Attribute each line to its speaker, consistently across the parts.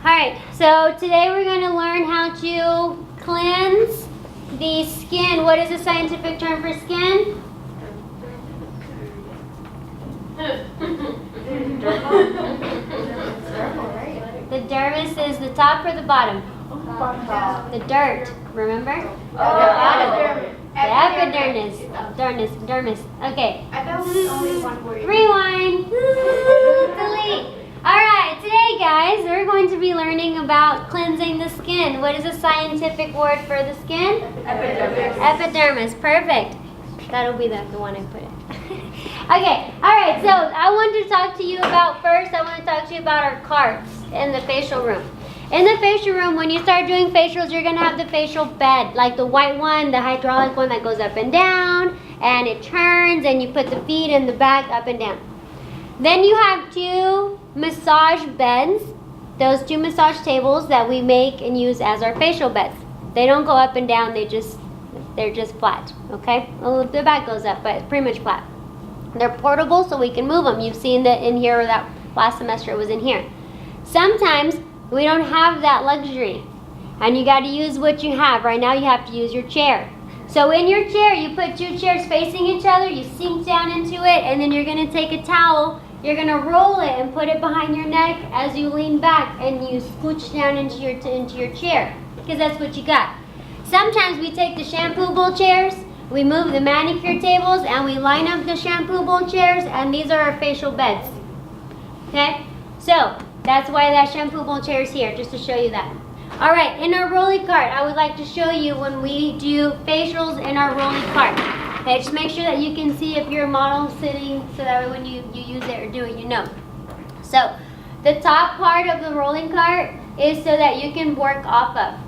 Speaker 1: Alright, so today we're going to learn how to cleanse the skin. What is the scientific term for skin? The dermis is the top or the bottom? The dirt, remember? The bottom. The epidermis. Dermis. Okay.
Speaker 2: I thought it was only one word.
Speaker 1: Rewind. Delete. Alright, today guys, we're going to be learning about cleansing the skin. What is a scientific word for the skin?
Speaker 2: Epidermis.
Speaker 1: Epidermis. Perfect. That'll be the one I put it. Okay, alright, so I wanted to talk to you about, first I want to talk to you about our carts in the facial room. In the facial room, when you start doing facials, you're going to have the facial bed, like the white one, the hydraulic one that goes up and down, and it turns, and you put the feet in the back up and down. Then you have two massage beds, those two massage tables that we make and use as our facial beds. They don't go up and down, they're just flat, okay? Well, the back goes up, but it's pretty much flat. They're portable, so we can move them. You've seen that in here, or that last semester it was in here. Sometimes we don't have that luxury, and you got to use what you have. Right now you have to use your chair. So in your chair, you put two chairs facing each other, you sink down into it, and then you're going to take a towel, you're going to roll it and put it behind your neck as you lean back, and you scooch down into your chair, because that's what you got. Sometimes we take the shampoo bowl chairs, we move the manicure tables, and we line up the shampoo bowl chairs, and these are our facial beds. Okay? So that's why that shampoo bowl chair is here, just to show you that. Alright, in our rolly cart, I would like to show you when we do facials in our rolly cart. Okay, just make sure that you can see if your model sitting, so that when you use it or do it, you know. So, the top part of the rolling cart is so that you can work off of.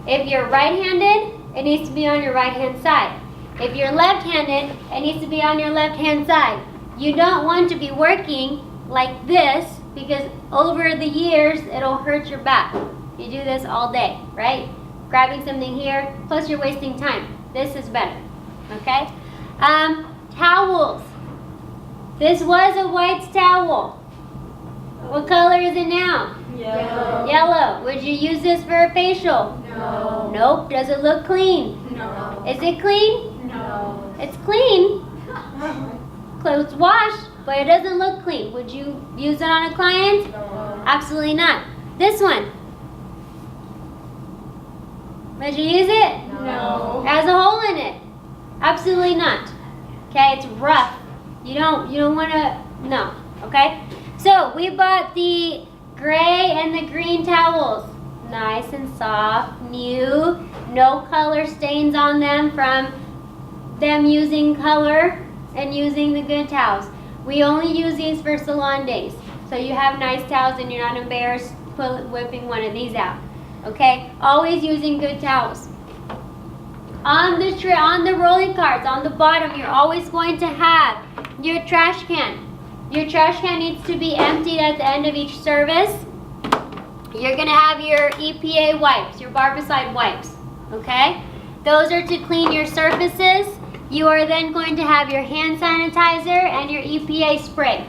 Speaker 1: If you're right-handed, it needs to be on your right-hand side. If you're left-handed, it needs to be on your left-hand side. You don't want to be working like this, because over the years, it'll hurt your back. You do this all day, right? Grabbing something here, plus you're wasting time. This is better, okay? Towels. This was a white towel. What color is it now?
Speaker 2: Yellow.
Speaker 1: Yellow. Would you use this for a facial?
Speaker 2: No.
Speaker 1: Nope. Does it look clean?
Speaker 2: No.
Speaker 1: Is it clean?
Speaker 2: No.
Speaker 1: It's clean. Clothes washed, but it doesn't look clean. Would you use it on a client?
Speaker 2: No.
Speaker 1: Absolutely not. This one. Would you use it?
Speaker 2: No.
Speaker 1: It has a hole in it. Absolutely not. Okay, it's rough. You don't want to, no, okay? So we bought the gray and the green towels. Nice and soft, new, no color stains on them from them using color and using the good towels. We only use these for salon days. So you have nice towels and you're not embarrassed whipping one of these out. Okay, always using good towels. On the rolling carts, on the bottom, you're always going to have your trash can. Your trash can needs to be emptied at the end of each service. You're going to have your EPA wipes, your barbicide wipes, okay? Those are to clean your surfaces. You are then going to have your hand sanitizer and your EPA spray,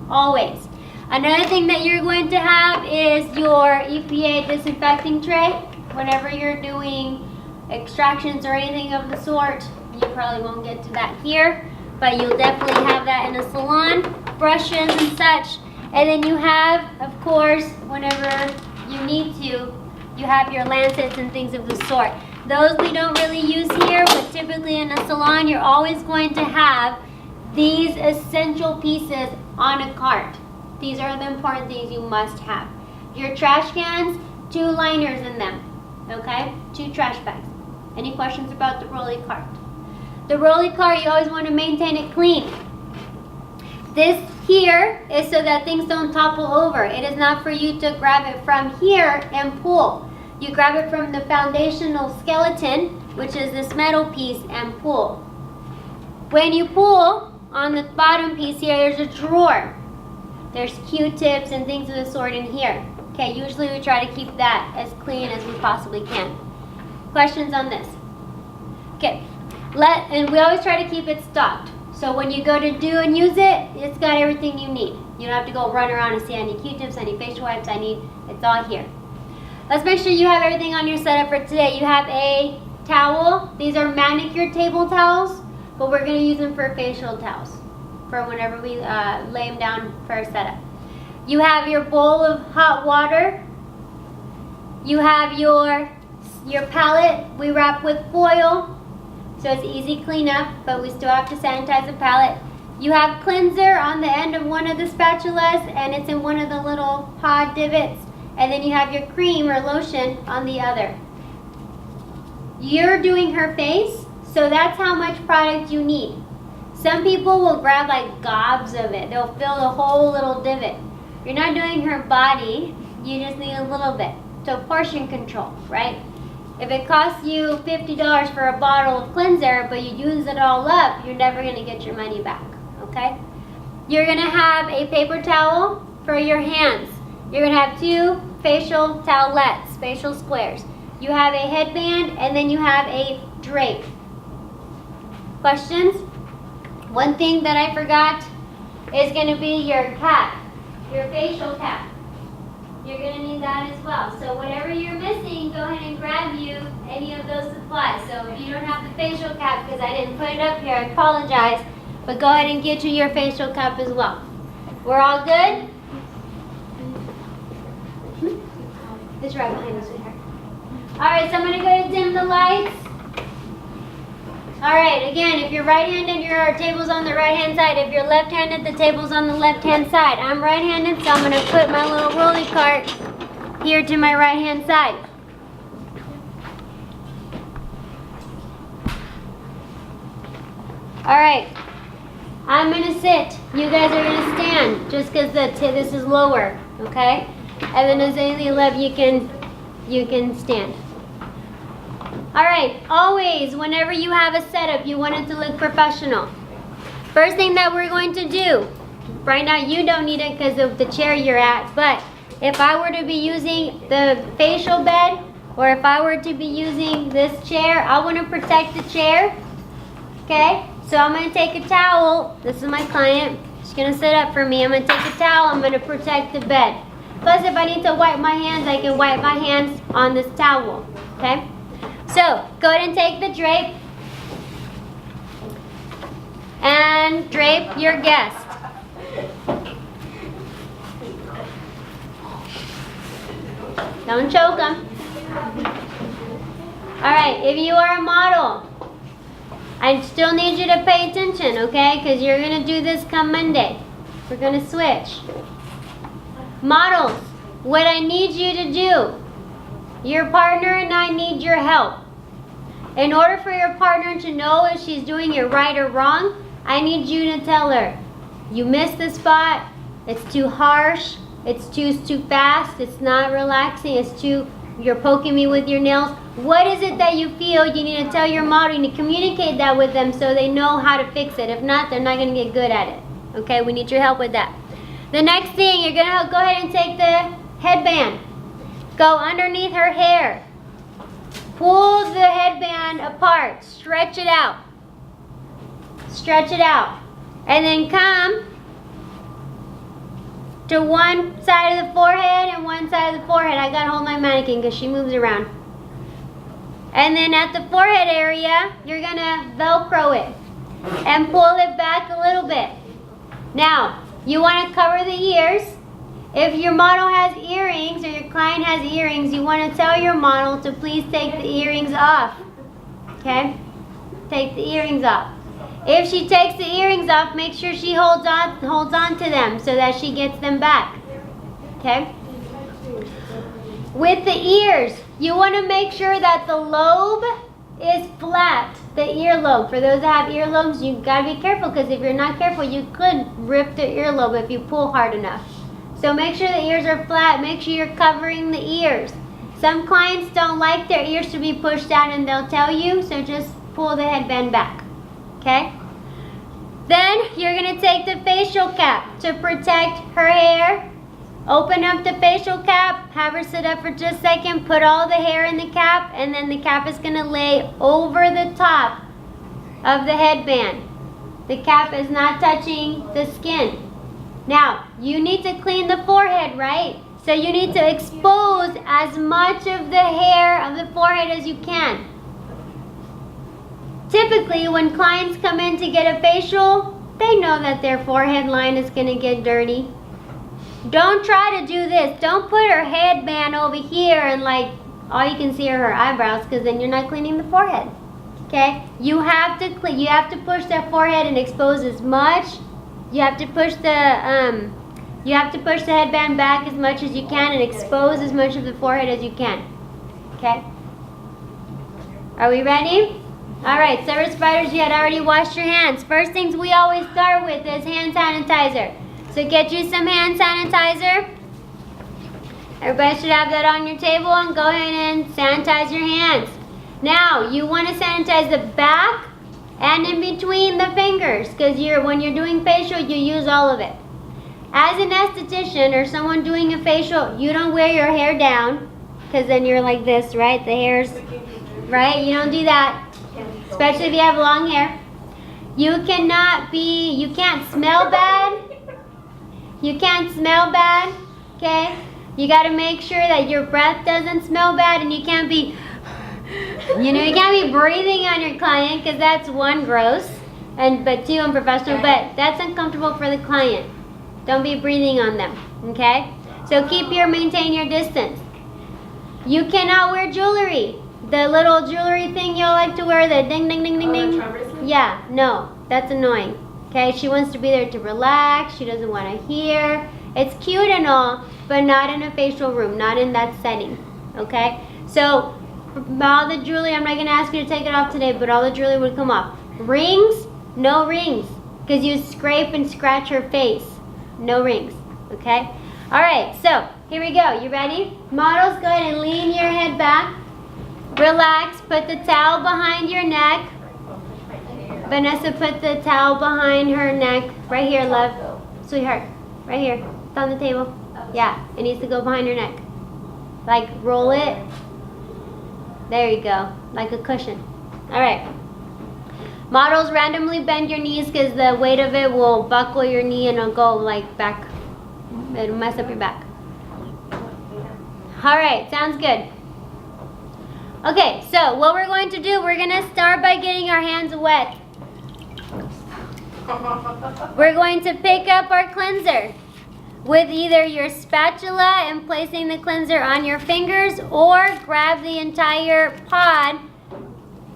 Speaker 1: always. Another thing that you're going to have is your EPA disinfecting tray. Whenever you're doing extractions or anything of the sort, you probably won't get to that here, but you'll definitely have that in a salon, brushes and such. And then you have, of course, whenever you need to, you have your lancets and things of the sort. Those we don't really use here, but typically in a salon, you're always going to have these essential pieces on a cart. These are the important things you must have. Your trash cans, 2 liners in them, okay? 2 trash bags. Any questions about the rolly cart? The rolly cart, you always want to maintain it clean. This here is so that things don't topple over. It is not for you to grab it from here and pull. You grab it from the foundational skeleton, which is this metal piece, and pull. When you pull, on the bottom piece here, there's a drawer. There's Q-tips and things of the sort in here. Okay, usually we try to keep that as clean as we possibly can. Questions on this? Okay, and we always try to keep it stocked. So when you go to do and use it, it's got everything you need. You don't have to go run around and see any Q-tips, any facial wipes, it's all here. let's make sure you have everything on your setup for today. You have a towel. These are manicure table towels, but we're going to use them for facial towels for whenever we lay them down for our setup. You have your bowl of hot water. You have your palette. We wrap with foil, so it's easy cleanup, but we still have to sanitize the palette. You have cleanser on the end of one of the spatulas, and it's in one of the little pod divots. And then you have your cream or lotion on the other. You're doing her face, so that's how much product you need. Some people will grab like gobs of it. They'll fill the whole little divot. You're not doing her body, you just need a little bit. So portion control, right? If it costs you $50 for a bottle of cleanser, but you use it all up, you're never gonna get your money back, okay? You're gonna have a paper towel for your hands. You're gonna have 2 facial towelettes, facial squares. You have a headband, and then you have a drape. Questions? One thing that I forgot is gonna be your cap, your facial cap. You're gonna need that as well. So whatever you're missing, go ahead and grab you any of those supplies. So if you don't have the facial cap, because I didn't put it up here, I apologize, but go ahead and get you your facial cap as well. We're all good? It's right behind us, sweetheart. Alright, so I'm going to go ahead and dim the lights. Alright, again, if you're right-handed, your table's on the right-hand side. If you're left-handed, the table's on the left-hand side. I'm right-handed, so I'm going to put my little rolly cart here to my right-hand side. Alright, I'm going to sit. You guys are going to stand, just because this is lower, okay? And then as any left, you can stand. All right, always, whenever you have a setup, you want it to look professional. First thing that we're going to do, right now you don't need it because of the chair you're at, but if I were to be using the facial bed, or if I were to be using this chair, I want to protect the chair, okay? So I'm going to take a towel. This is my client. She's going to sit up for me. I'm going to take a towel. I'm going to protect the bed. Plus, if I need to wipe my hands, I can wipe my hands on this towel, okay? So, go ahead and take the drape and drape your guest. Don't choke them. Alright, if you are a model, I still need you to pay attention, okay? Because you're going to do this come Monday. We're going to switch. Models, what I need you to do, your partner and I need your help. In order for your partner to know if she's doing it right or wrong, I need you to tell her, you missed the spot, it's too harsh, it's too fast, it's not relaxing, you're poking me with your nails. What is it that you feel? You need to tell your model, you need to communicate that with them so they know how to fix it. If not, they're not going to get good at it. Okay, we need your help with that. The next thing, you're going to go ahead and take the headband. Go underneath her hair. Pull the headband apart. Stretch it out. Stretch it out. And then come to one side of the forehead and one side of the forehead. I got to hold my mannequin because she moves around. And then at the forehead area, you're going to Velcro it and pull it back a little bit. Now, you want to cover the ears. If your model has earrings or your client has earrings, you want to tell your model to please take the earrings off. Okay? Take the earrings off. If she takes the earrings off, make sure she holds on to them so that she gets them back. Okay? With the ears, you want to make sure that the lobe is flat, the earlobe. For those that have earlobes, you've got to be careful because if you're not careful, you could rip the earlobe if you pull hard enough. So make sure the ears are flat. Make sure you're covering the ears. Some clients don't like their ears to be pushed down and they'll tell you, so just pull the headband back. Okay? Then you're going to take the facial cap to protect her hair. Open up the facial cap, have her sit up for just a second, put all the hair in the cap, and then the cap is going to lay over the top of the headband. The cap is not touching the skin. Now, you need to clean the forehead, right? So you need to expose as much of the hair of the forehead as you can. Typically, when clients come in to get a facial, they know that their forehead line is going to get dirty. Don't try to do this. Don't put her headband over here and like all you can see are her eyebrows, because then you're not cleaning the forehead. Okay? You have to push that forehead and expose as much. You have to push the headband back as much as you can and expose as much of the forehead as you can. Okay? Are we ready? All right, service providers, you had already washed your hands. First things we always start with is hand sanitizer. So get you some hand sanitizer. Everybody should have that on your table, and go ahead and sanitize your hands. Now, you want to sanitize the back and in between the fingers, because when you're doing facial, you use all of it. As an esthetician or someone doing a facial, you don't wear your hair down, because then you're like this, right? The hair's, right? You don't do that, especially if you have long hair. You can't smell bad. You can't smell bad, okay? You got to make sure that your breath doesn't smell bad, and you can't be, you can't be breathing on your client, because that's one, gross, but two, unprofessional, but that's uncomfortable for the client. Don't be breathing on them, okay? So maintain your distance. You cannot wear jewelry. The little jewelry thing y'all like to wear, the ding, ding, ding, ding, ding. Yeah, no, that's annoying. Okay, she wants to be there to relax. She doesn't want to hear. It's cute and all, but not in a facial room, not in that setting. Okay, so all the jewelry, I'm not going to ask you to take it off today, but all the jewelry would come off. Rings, no rings, because you scrape and scratch her face. No rings. Okay, all right, so here we go. You ready? Models, go ahead and lean your head back. Relax. Put the towel behind your neck. Vanessa, put the towel behind her neck. Right here, love. Sweetheart. Right here. It's on the table. Yeah, it needs to go behind your neck. Like, roll it. There you go. Like a cushion. All right. Models, randomly bend your knees, because the weight of it will buckle your knee and it'll go like back. It'll mess up your back. All right, sounds good. Okay, so what we're going to do, we're going to start by getting our hands wet. We're going to pick up our cleanser with either your spatula and placing the cleanser on your fingers, or grab the entire pod.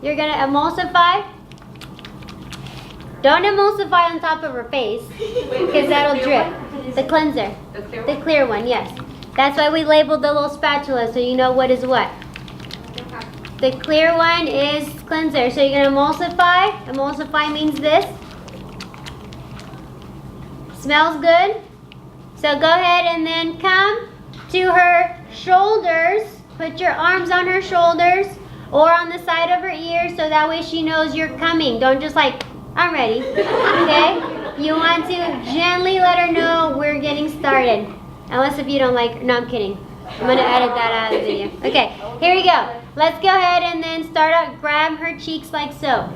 Speaker 1: You're going to emulsify. Don't emulsify on top of her face, because that'll drip. The cleanser. The clear one, yes. That's why we labeled the little spatula, so you know what is what. The clear one is cleanser. So you're going to emulsify. Emulsify means this. Smells good. So go ahead and then come to her shoulders. Put your arms on her shoulders or on the side of her ears, so that way she knows you're coming. Don't just like, I'm ready. Okay? You want to gently let her know we're getting started. Unless if you don't like her. No, I'm kidding. I'm going to edit that out of the video. Okay, here we go. Let's go ahead and then start out, grab her cheeks like so.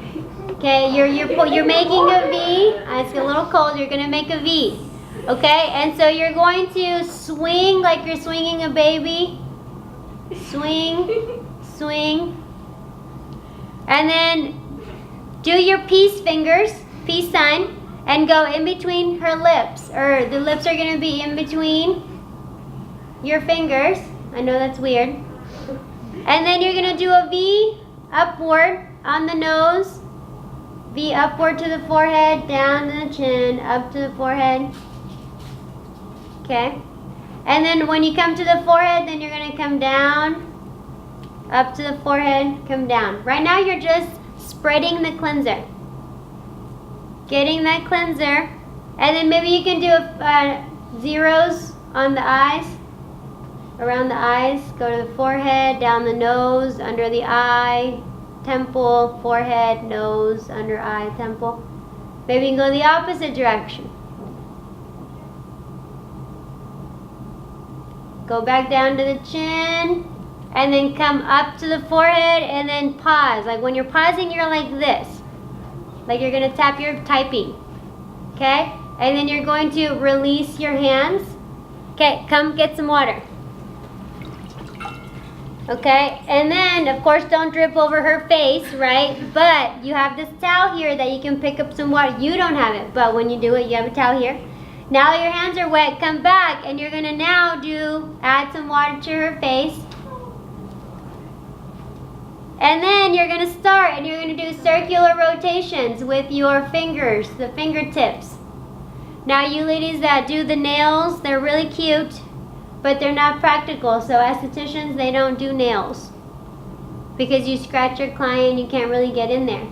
Speaker 1: Okay, you're making a V. It's a little cold. You're going to make a V. Okay, and so you're going to swing like you're swinging a baby. Swing, swing. And then do your peace fingers, peace sign, and go in between her lips. Or the lips are going to be in between your fingers. I know that's weird. And then you're going to do a V upward on the nose. V upward to the forehead, down to the chin, up to the forehead. Okay. And then when you come to the forehead, then you're going to come down, up to the forehead, come down. Right now you're just spreading the cleanser. Getting that cleanser. And then maybe you can do zeros on the eyes. Around the eyes. Go to the forehead, down the nose, under the eye, temple, forehead, nose, under eye, temple. Maybe you can go the opposite direction. Go back down to the chin, and then come up to the forehead, and then pause. Like when you're pausing, you're like this. Like you're going to tap your typing. Okay? And then you're going to release your hands. Okay, come get some water. Okay, and then of course don't drip over her face, right? But you have this towel here that you can pick up some water. You don't have it, but when you do it, you have a towel here. Now your hands are wet, come back, and you're gonna now add some water to her face. And then you're gonna start and you're gonna do circular rotations with your fingers, the fingertips. Now you ladies that do the nails, they're really cute, but they're not practical. So estheticians, they don't do nails because you scratch your client, you can't really get in there.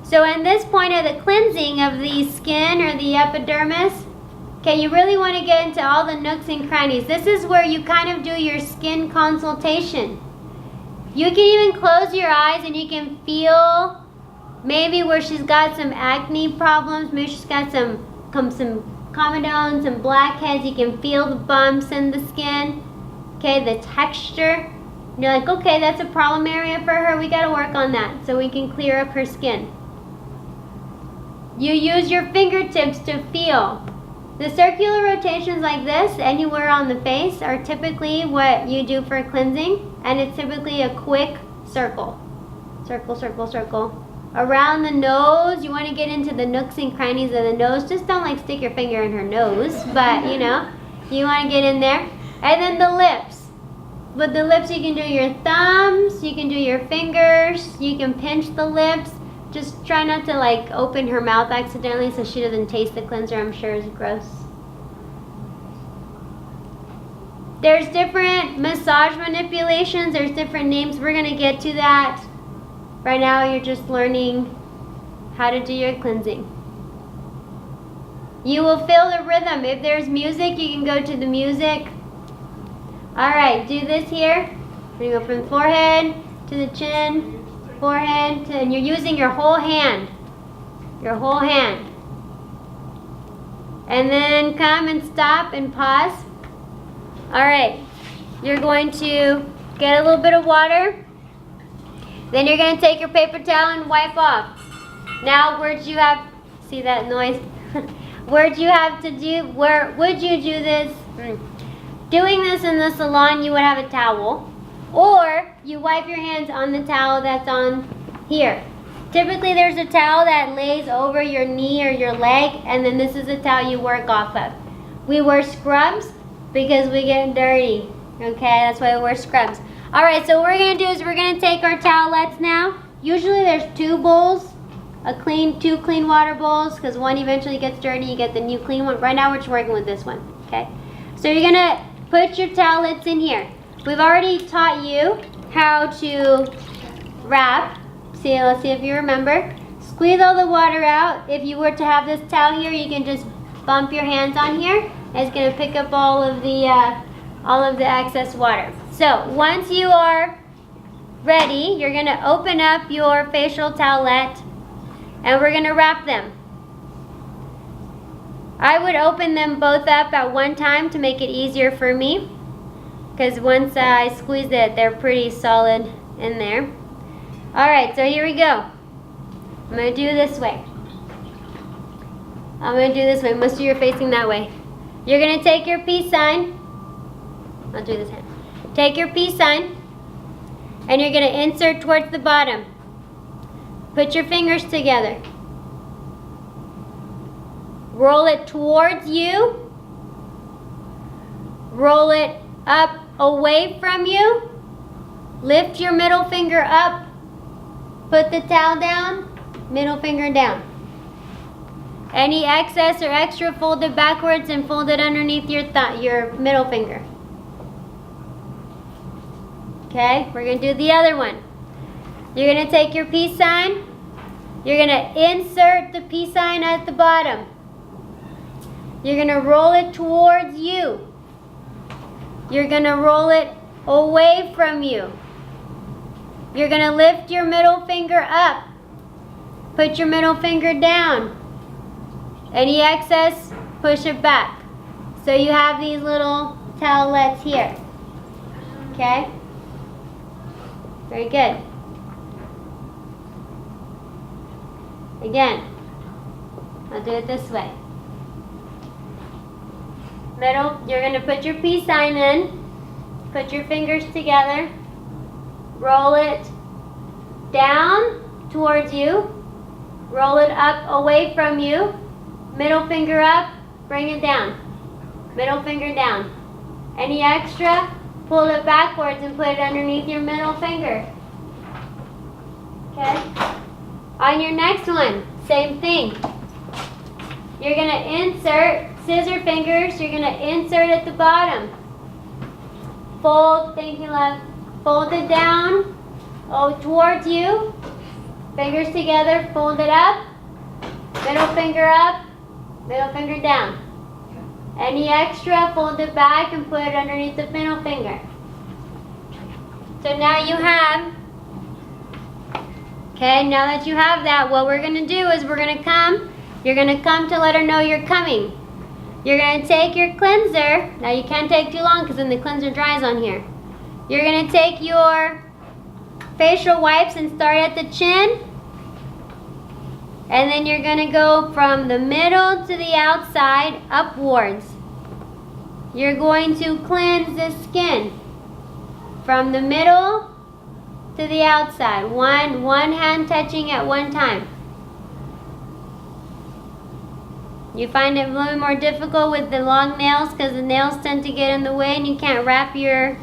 Speaker 1: So in this point of the cleansing of the skin or the epidermis, okay, you really want to get into all the nooks and crannies. This is where you kind of do your skin consultation. You can even close your eyes and you can feel maybe where she's got some acne problems, maybe she's got some comedones and blackheads. You can feel the bumps in the skin, okay, the texture. And you're like, okay, that's a problem area for her. We got to work on that so we can clear up her skin. You use your fingertips to feel. The circular rotations like this, anywhere on the face, are typically what you do for cleansing, and it's typically a quick circle. Circle, circle, circle. Around the nose, you want to get into the nooks and crannies of the nose. Just don't like stick your finger in her nose, but you know, you want to get in there. And then the lips. With the lips, you can do your thumbs, you can do your fingers, you can pinch the lips. Just try not to like open her mouth accidentally so she doesn't taste the cleanser. I'm sure it's gross. There's different massage manipulations. There's different names. We're going to get to that. Right now you're just learning how to do your cleansing. You will feel the rhythm. If there's music, you can go to the music. Alright, do this here. We're going to go from the forehead to the chin, forehead, and you're using your whole hand. Your whole hand. And then come and stop and pause. Alright, you're going to get a little bit of water. Then you're going to take your paper towel and wipe off. Now, where'd you have, see that noise? Where'd you have to do, where would you do this? Doing this in the salon, you would have a towel. Or you wipe your hands on the towel that's on here. Typically, there's a towel that lays over your knee or your leg, and then this is a towel you work off of. We wear scrubs because we get dirty. Okay, that's why we wear scrubs. Alright, so what we're going to do is we're going to take our towelettes now. Usually there's two bowls, two clean water bowls, because one eventually gets dirty, you get the new clean one. Right now we're just working with this one, okay? So you're going to put your towelettes in here. We've already taught you how to wrap. See, let's see if you remember. Squeeze all the water out. If you were to have this towel here, you can just bump your hands on here. It's going to pick up all of the excess water. So once you are ready, you're going to open up your facial towelette and we're going to wrap them. I would open them both up at one time to make it easier for me, because once I squeeze it, they're pretty solid in there. Alright, so here we go. I'm going to do this way. Most of you are facing that way. You're going to take your peace sign. I'll do this hand. Take your peace sign and you're going to insert towards the bottom. Put your fingers together. Roll it towards you. Roll it up away from you. Lift your middle finger up. Put the towel down. Middle finger down. Any excess or extra, fold it backwards and fold it underneath your middle finger. Okay, we're going to do the other one. You're going to take your peace sign. You're going to insert the peace sign at the bottom. You're going to roll it towards you. You're going to roll it away from you. You're going to lift your middle finger up. Put your middle finger down. Any excess, push it back. So you have these little towelettes here. Okay? Very good. Again, I'll do it this way. middle. You're going to put your peace sign in. Put your fingers together. Roll it down towards you. Roll it up away from you. Middle finger up. Bring it down. Middle finger down. Any extra, pull it backwards and put it underneath your middle finger. Okay? On your next one, same thing. You're going to insert scissor fingers. You're going to insert at the bottom. Fold, thank you, love. Fold it down, towards you. Fingers together, fold it up. Middle finger up, middle finger down. Any extra, fold it back and put it underneath the middle finger. So now you have, okay, now that you have that, what we're going to do is you're going to come to let her know you're coming. You're going to take your cleanser. Now you can't take too long because then the cleanser dries on here. You're going to take your facial wipes and start at the chin. And then you're going to go from the middle to the outside upwards. You're going to cleanse the skin from the middle to the outside. One hand touching at one time. You find it a little more difficult with the long nails because the nails tend to get in the way and you can't wrap your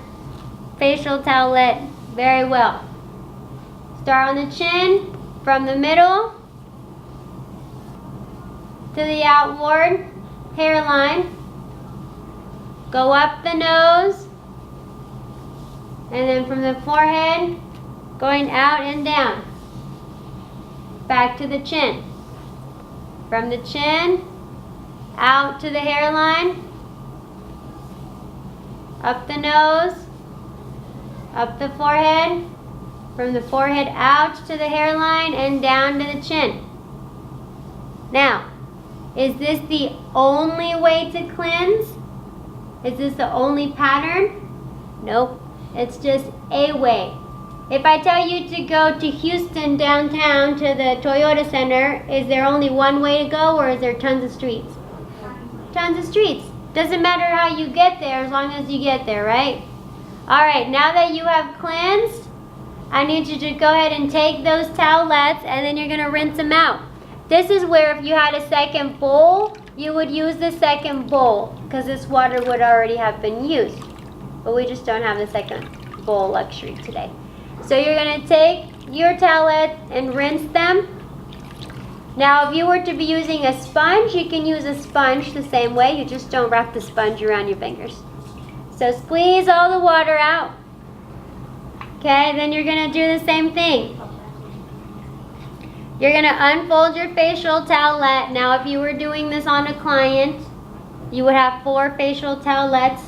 Speaker 1: facial towelette very well. Start on the chin, from the middle to the outward hairline. Go up the nose, and then from the forehead, going out and down. Back to the chin. From the chin, out to the hairline, up the nose, up the forehead, from the forehead out to the hairline and down to the chin. Now, is this the only way to cleanse? Is this the only pattern? Nope, it's just a way. If I tell you to go to Houston downtown to the Toyota Center, is there only one way to go or is there tons of streets? Tons of streets. Doesn't matter how you get there as long as you get there, right? Alright, now that you have cleansed, I need you to go ahead and take those towelettes and then you're going to rinse them out. This is where if you had a second bowl, you would use the second bowl because this water would already have been used. But we just don't have the second bowl luxury today. So you're going to take your towelettes and rinse them. Now if you were to be using a sponge, you can use a sponge the same way. You just don't wrap the sponge around your fingers. So squeeze all the water out. Okay, then you're going to do the same thing. You're going to unfold your facial towelette. Now if you were doing this on a client, you would have 4 facial towelettes.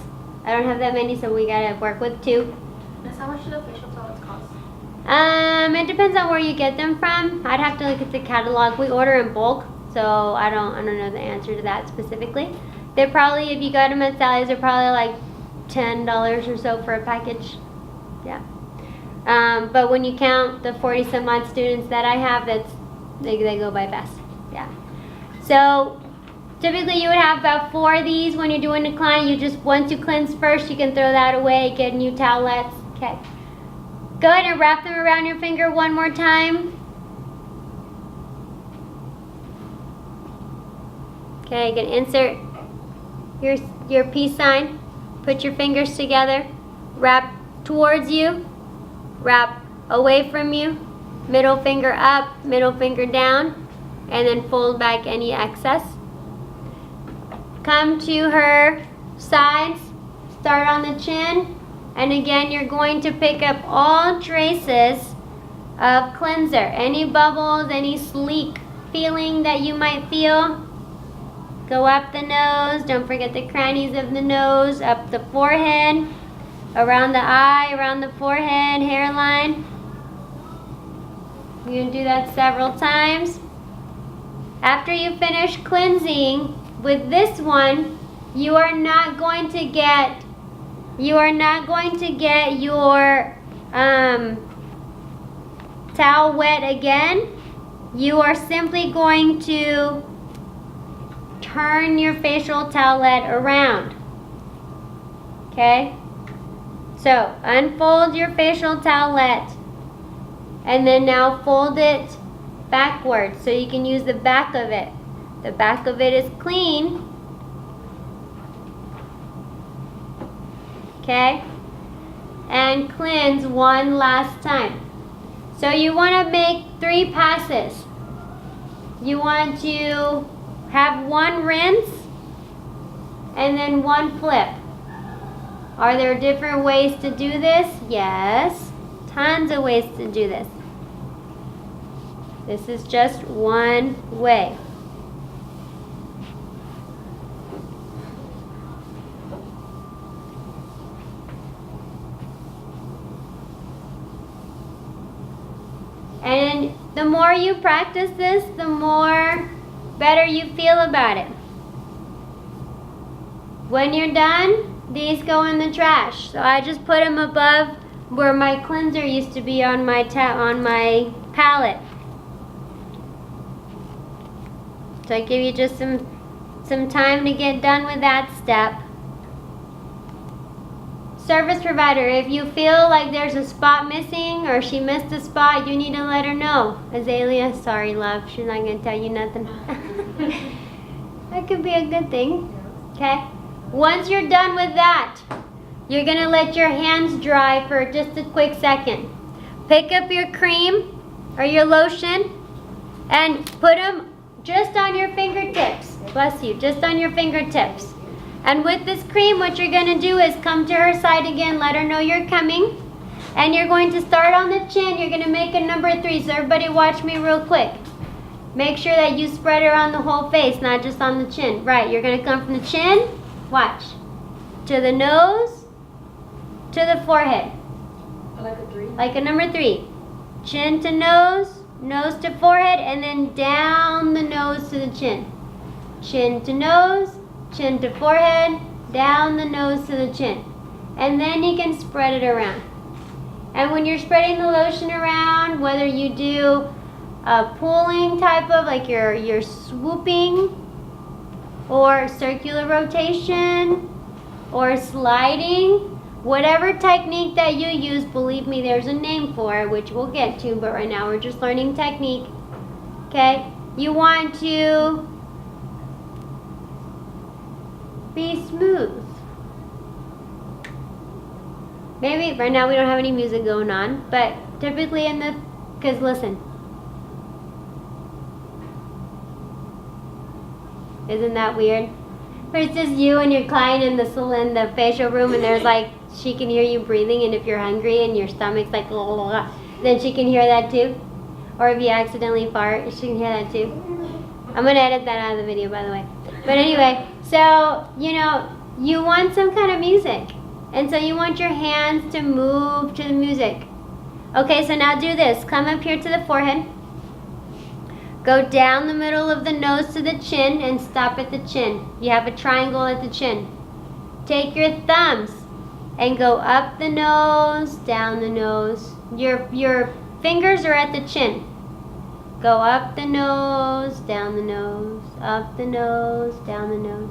Speaker 1: I don't have that many, so we got to work with 2.
Speaker 2: Miss, how much do the facial towels cost?
Speaker 1: It depends on where you get them from. I'd have to look at the catalog. We order in bulk, so I don't know the answer to that specifically. They're probably, if you got them at Sally's, they're probably like $10 or so for a package. Yeah. But when you count the 40 some odd students that I have, they go by fast. Yeah. So typically you would have about 4 of these when you're doing a client. Once you cleanse first, you can throw that away, get new towelettes. Okay. Go ahead and wrap them around your finger one more time. Okay, you can insert your peace sign. Put your fingers together. Wrap towards you. Wrap away from you. Middle finger up, middle finger down. And then fold back any excess. Come to her sides. Start on the chin. And again, you're going to pick up all traces of cleanser. Any bubbles, any sleek feeling that you might feel. Go up the nose. Don't forget the crannies of the nose. Up the forehead. Around the eye, around the forehead, hairline. You're going to do that several times. After you finish cleansing with this one, you are not going to get your towel wet again. You are simply going to turn your facial towelette around. Okay? So, unfold your facial towelette. And then now fold it backwards so you can use the back of it. The back of it is clean. Okay? And cleanse one last time. So you want to make 3 passes. You want to have 1 rinse and then 1 flip. Are there different ways to do this? Yes. Tons of ways to do this. This is just one way. And the more you practice this, the more better you feel about it. When you're done, these go in the trash. So I just put them above where my cleanser used to be on my palette. So I give you just some time to get done with that step. Service provider, if you feel like there's a spot missing or she missed a spot, you need to let her know. Azalea, sorry love, she's not going to tell you nothing. That could be a good thing. Okay? Once you're done with that, you're going to let your hands dry for just a quick second. Pick up your cream or your lotion and put them just on your fingertips. Bless you, just on your fingertips. And with this cream, what you're going to do is come to her side again, let her know you're coming. And you're going to start on the chin. You're going to make a number 3. So everybody watch me real quick. Make sure that you spread her on the whole face, not just on the chin. Right, you're going to come from the chin, watch, to the nose, to the forehead.
Speaker 2: Like a 3?
Speaker 1: Like a number 3. Chin to nose, nose to forehead, and then down the nose to the chin. Chin to nose, chin to forehead, down the nose to the chin. And then you can spread it around. And when you're spreading the lotion around, whether you do a pulling type of, like you're swooping, or circular rotation, or sliding, whatever technique that you use, believe me, there's a name for it, which we'll get to, but right now we're just learning technique. Okay? You want to be smooth. Maybe right now we don't have any music going on, but typically because listen, isn't that weird? But it's just you and your client in the facial room, and there's like, she can hear you breathing, and if you're hungry and your stomach's like, then she can hear that too. Or if you accidentally fart, she can hear that too. I'm going to edit that out of the video, by the way. But anyway, so, you want some kind of music. And so you want your hands to move to the music. Okay, so now do this. Come up here to the forehead. Go down the middle of the nose to the chin and stop at the chin. You have a triangle at the chin. Take your thumbs and go up the nose, down the nose. Your fingers are at the chin. Go up the nose, down the nose, up the nose, down the nose.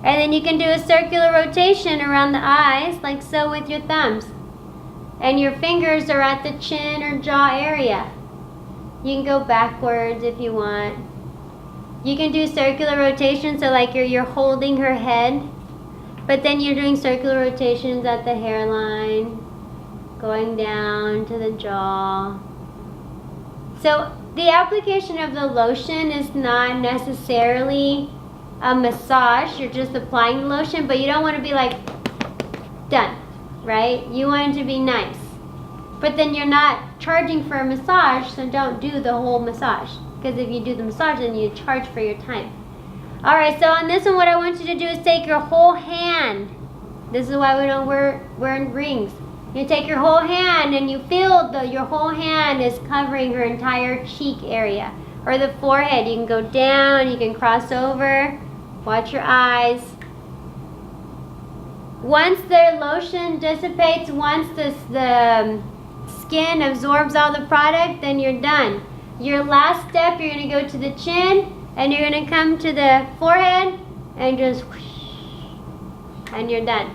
Speaker 1: And then you can do a circular rotation around the eyes, like so with your thumbs. And your fingers are at the chin or jaw area. You can go backwards if you want. You can do circular rotation, so like you're holding her head, but then you're doing circular rotations at the hairline, going down to the jaw. So the application of the lotion is not necessarily a massage. You're just applying the lotion, but you don't want to be like, done, right? You want it to be nice. But then you're not charging for a massage, so don't do the whole massage. Because if you do the massage, then you charge for your time. Alright, so on this one, what I want you to do is take your whole hand. This is why we don't wear rings. You take your whole hand and you feel your whole hand is covering her entire cheek area. Or the forehead. You can go down, you can cross over. Watch your eyes. Once the lotion dissipates, once the skin absorbs all the product, then you're done. Your last step, you're going to go to the chin, and you're going to come to the forehead, and just whoosh, and you're done.